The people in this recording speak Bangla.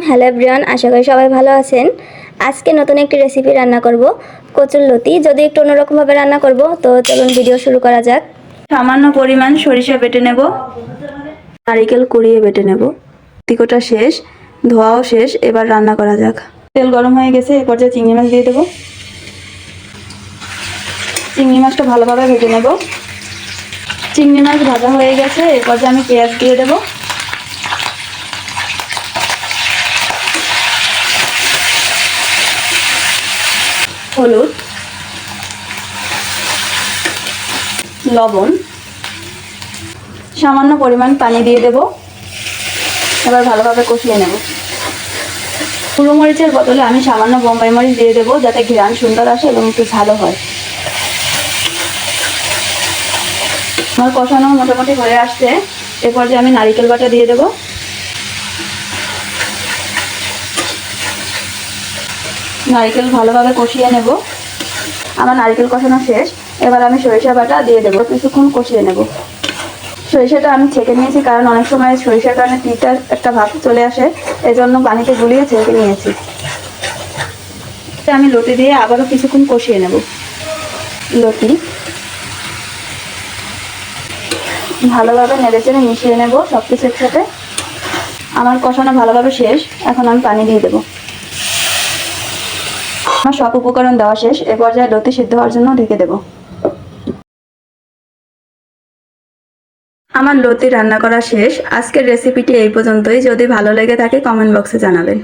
হ্যালো এভরিওয়ান, আশা করি সবাই ভালো আছেন। আজকে নতুন একটি রেসিপি রান্না করব, কচুরলতি। যদি একটু অন্যরকমভাবে রান্না করব, তো চলুন ভিডিও শুরু করা যাক। সামান্য পরিমাণ সরিষা বেটে নেব, নারিকেল কুড়িয়ে বেটে নেব। তিকোটা শেষ, ধোয়াও শেষ, এবার রান্না করা যাক। তেল গরম হয়ে গেছে, এ পর্যায়ে চিংড়ি মাছ দিয়ে দেবো। চিংড়ি মাছটা ভালোভাবে ভেজে নেব। চিংড়ি মাছ ভাজা হয়ে গেছে, এ পর্যায়ে আমি পেঁয়াজ দিয়ে দেবো। হলুদ, লবণ, সামান্য পরিমাণ পানি দিয়ে দেব। এবার ভালোভাবে কষিয়ে নেব। পুরো মরিচের বদলে আমি সামান্য বোম্বাই মরিচ দিয়ে দেবো, যাতে ঘ্রাণ সুন্দর আসে এবং একটু ঝালও হয়। আমার কষানো মোটামুটি হয়ে আসছে, এ পর্যায়ে আমি নারিকেল বাটা দিয়ে দেবো। নারিকেল ভালোভাবে কষিয়ে নেব। আমার নারিকেল কষানো শেষ, এবার আমি সরিষা বাটা দিয়ে দেবো। কিছুক্ষণ কষিয়ে নেব। সরিষাটা আমি ছেঁকে নিয়েছি, কারণ অনেক সময় সরিষার কারণে তিতা একটা ভাব চলে আসে, এজন্য পানিতে গুলিয়ে ছেঁকে নিয়েছি। আমি লতি দিয়ে আবারও কিছুক্ষণ কষিয়ে নেব। লতি ভালোভাবে নেড়েচেড়ে মিশিয়ে নেব সব কিছুর সাথে। আমার কষানো ভালোভাবে শেষ, এখন আমি পানি দিয়ে দেবো। আমার সব উপকরণ দেওয়া শেষ, এ পর্যায়ে লতি সিদ্ধ হওয়ার জন্য ঢেকে দেব। আমার লতি রান্না করা শেষ। আজকের রেসিপিটি এই পর্যন্তই। যদি ভালো লেগে থাকে কমেন্ট বক্সে জানাবেন।